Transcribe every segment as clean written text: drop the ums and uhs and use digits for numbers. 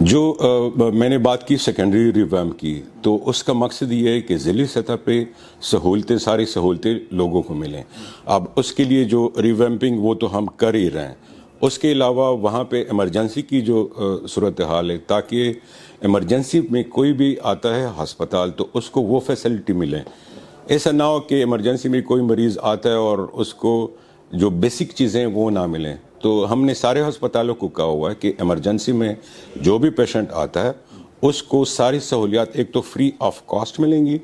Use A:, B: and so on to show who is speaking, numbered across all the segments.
A: میں نے بات کی سیکنڈری ریویمپ کی، تو اس کا مقصد یہ ہے کہ ضلعی سطح پہ ساری سہولتیں لوگوں کو ملیں۔ اب اس کے لیے جو ریویمپنگ وہ تو ہم کر ہی رہے ہیں، اس کے علاوہ وہاں پہ ایمرجنسی کی جو صورتحال ہے، تاکہ ایمرجنسی میں کوئی بھی آتا ہے ہسپتال تو اس کو وہ فیسلٹی ملیں۔ ایسا نہ ہو کہ ایمرجنسی میں کوئی مریض آتا ہے اور اس کو جو بیسک چیزیں وہ نہ ملیں۔ تو ہم نے سارے ہسپتالوں کو کہا ہوا ہے کہ ایمرجنسی میں جو بھی پیشنٹ آتا ہے اس کو ساری سہولیات ایک تو فری آف کاسٹ ملیں گی،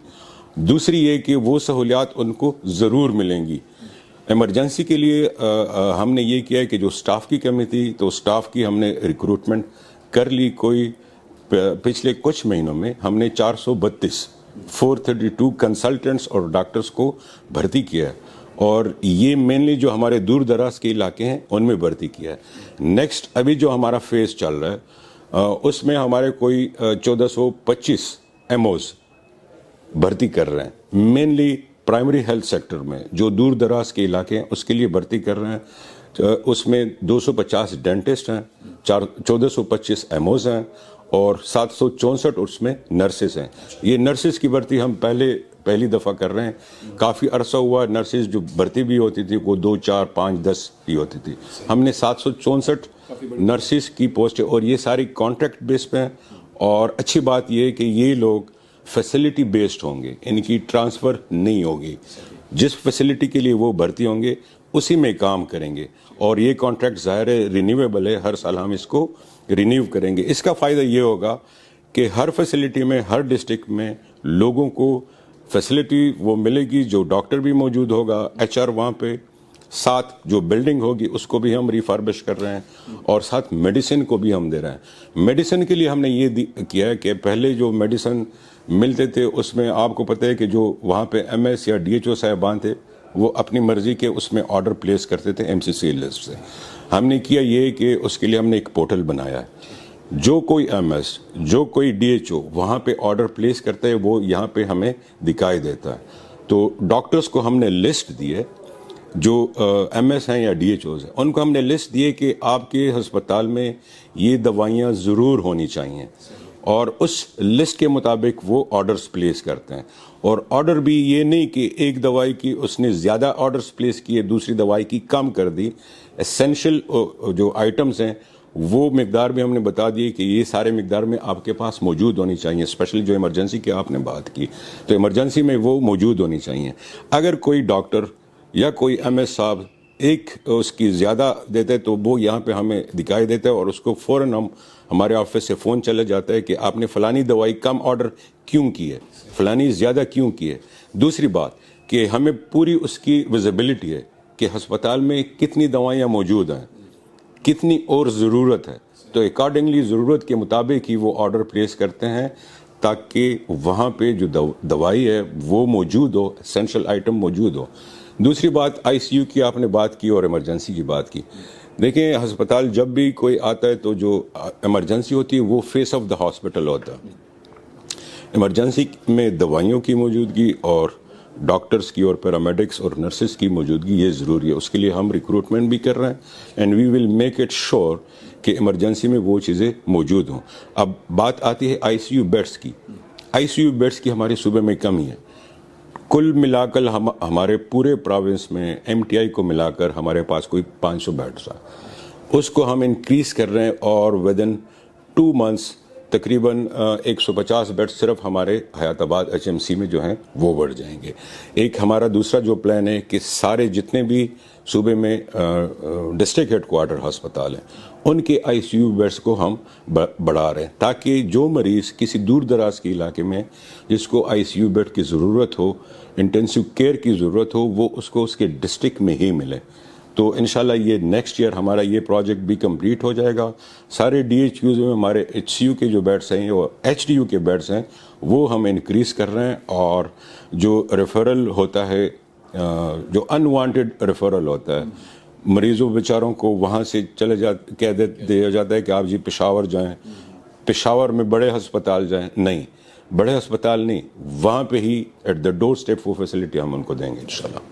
A: دوسری یہ کہ وہ سہولیات ان کو ضرور ملیں گی۔ ایمرجنسی کے لیے ہم نے یہ کیا ہے کہ جو سٹاف کی کمی تھی تو سٹاف کی ہم نے ریکروٹمنٹ کر لی۔ پچھلے کچھ مہینوں میں ہم نے 432 کنسلٹنٹس اور ڈاکٹرز کو بھرتی کیا ہے، اور یہ مینلی جو ہمارے دور دراز کے علاقے ہیں ان میں بھرتی کیا ہے۔ نیکسٹ ابھی جو ہمارا فیز چل رہا ہے اس میں ہمارے کوئی 1425 ایموز بھرتی کر رہے ہیں، مینلی پرائمری ہیلتھ سیکٹر میں جو دور دراز کے علاقے ہیں اس کے لیے بھرتی کر رہے ہیں۔ اس میں 250 ڈینٹسٹ ہیں، 1425 ایموز ہیں اور 764 اس میں نرسز ہیں۔ یہ نرسز کی بھرتی ہم پہلی دفعہ کر رہے ہیں۔ کافی عرصہ ہوا نرسز جو بھرتی بھی ہوتی تھی وہ 2 4 5 10 ہی ہوتی تھی، ہم نے 764 نرسز کی پوسٹ، اور یہ ساری کانٹریکٹ بیس پہ ہیں۔ اور اچھی بات یہ ہے کہ یہ لوگ فیسلٹی بیسڈ ہوں گے، ان کی ٹرانسفر نہیں ہوگی، جس فیسلٹی کے لیے وہ بھرتی ہوں گے اسی میں کام کریں گے، اور یہ کانٹریکٹ ظاہر ہے رینیویبل ہے، ہر سال ہم اس کو رینیو کریں گے۔ اس کا فائدہ یہ ہوگا کہ ہر فیسلٹی میں ہر ڈسٹرکٹ میں لوگوں کو فیسلٹی وہ ملے گی، جو ڈاکٹر بھی موجود ہوگا، ایچ آر وہاں پہ، ساتھ جو بلڈنگ ہوگی اس کو بھی ہم ریفربش کر رہے ہیں، اور ساتھ میڈیسن کو بھی ہم دے رہے ہیں۔ میڈیسن کے لیے ہم نے یہ کیا ہے کہ پہلے جو میڈیسن ملتے تھے اس میں آپ کو پتہ ہے کہ جو وہاں پہ ایم ایس یا ڈی ایچ او صاحبان تھے وہ اپنی مرضی کے اس میں آرڈر پلیس کرتے تھے ایم سی سی لسٹ سے۔ ہم نے کیا یہ کہ اس کے لیے ہم نے ایک پورٹل بنایا ہے، جو کوئی ایم ایس جو کوئی ڈی ایچ او وہاں پہ آرڈر پلیس کرتا ہے وہ یہاں پہ ہمیں دکھائی دیتا ہے۔ تو ڈاکٹرز کو ہم نے لسٹ دی ہے، جو ایم ایس ہیں یا ڈی ایچ اوز ہیں ان کو ہم نے لسٹ دی ہے کہ آپ کے ہسپتال میں یہ دوائیاں ضرور ہونی چاہیے، اور اس لسٹ کے مطابق وہ آرڈرز پلیس کرتے ہیں۔ اور آرڈر بھی یہ نہیں کہ ایک دوائی کی اس نے زیادہ آرڈرز پلیس کیے دوسری دوائی کی کم کر دی، اسینشل جو آئٹمز ہیں وہ مقدار بھی ہم نے بتا دی کہ یہ سارے مقدار میں آپ کے پاس موجود ہونی چاہیے، اسپیشلی جو ایمرجنسی کی آپ نے بات کی تو ایمرجنسی میں وہ موجود ہونی چاہیے۔ اگر کوئی ڈاکٹر یا کوئی ایم ایس صاحب ایک اس کی زیادہ دیتے تو وہ یہاں پہ ہمیں دکھائی دیتا ہے، اور اس کو فوراً ہمارے آفس سے فون چلا جاتا ہے کہ آپ نے فلانی دوائی کم آرڈر کیوں کی ہے، فلانی زیادہ کیوں کی ہے۔ دوسری بات کہ ہمیں پوری اس کی ویزیبلٹی ہے کہ ہسپتال میں کتنی دوائیاں موجود ہیں، کتنی اور ضرورت ہے، تو اکارڈنگلی ضرورت کے مطابق ہی وہ آرڈر پلیس کرتے ہیں تاکہ وہاں پہ جو دوائی ہے وہ موجود ہو، اسینشل آئٹم موجود ہو۔ دوسری بات آئی سی یو کی آپ نے بات کی اور ایمرجنسی کی بات کی۔ دیکھیں ہسپتال جب بھی کوئی آتا ہے تو جو ایمرجنسی ہوتی ہے وہ فیس آف دا ہاسپٹل ہوتا ہے۔ ایمرجنسی میں دوائیوں کی موجودگی اور ڈاکٹرز کی اور پیرامیڈکس اور نرسز کی موجودگی یہ ضروری ہے، اس کے لیے ہم ریکروٹمنٹ بھی کر رہے ہیں، and we will make it sure کہ ایمرجنسی میں وہ چیزیں موجود ہوں۔ اب بات آتی ہے آئی سی یو بیڈس کی۔ آئی سی یو بیڈس کی ہمارے صوبے میں کمی ہے، کل ملا کر ہمارے پورے پروونس میں ایم ٹی آئی کو ملا کر ہمارے پاس کوئی 500 بیڈس ہے، اس کو ہم انکریز کر رہے ہیں، اور ودن 2 months تقریباً 150 بیڈ صرف ہمارے حیات آباد ایچ ایم سی میں جو ہیں وہ بڑھ جائیں گے۔ ایک ہمارا دوسرا جو پلان ہے کہ سارے جتنے بھی صوبے میں ڈسٹرکٹ ہیڈ کوارٹر ہسپتال ہیں ان کے آئی سی یو بیڈس کو ہم بڑھا رہے ہیں، تاکہ جو مریض کسی دور دراز کے علاقے میں جس کو آئی سی یو بیڈ کی ضرورت ہو، انٹینسو کیئر کی ضرورت ہو، وہ اس کو اس کے ڈسٹرکٹ میں ہی ملے۔ تو انشاءاللہ یہ نیکسٹ ایئر ہمارا یہ پروجیکٹ بھی کمپلیٹ ہو جائے گا۔ سارے ڈی ایچ یوز میں ہمارے ایچ سی یو کے جو بیڈس ہیں اور ایچ ڈی یو کے بیڈس ہیں وہ ہم انکریز کر رہے ہیں، اور جو ریفرل ہوتا ہے، جو انوانٹیڈ ریفرل ہوتا ہے، مریضوں بیچاروں کو وہاں سے کہہ دیا جاتا ہے کہ آپ جی پشاور جائیں، پشاور میں بڑے ہسپتال جائیں، نہیں، بڑے ہسپتال نہیں، وہاں پہ ہی ایٹ دا ڈور اسٹیپ وہ فیسلٹی ہم ان کو دیں گے انشاءاللہ۔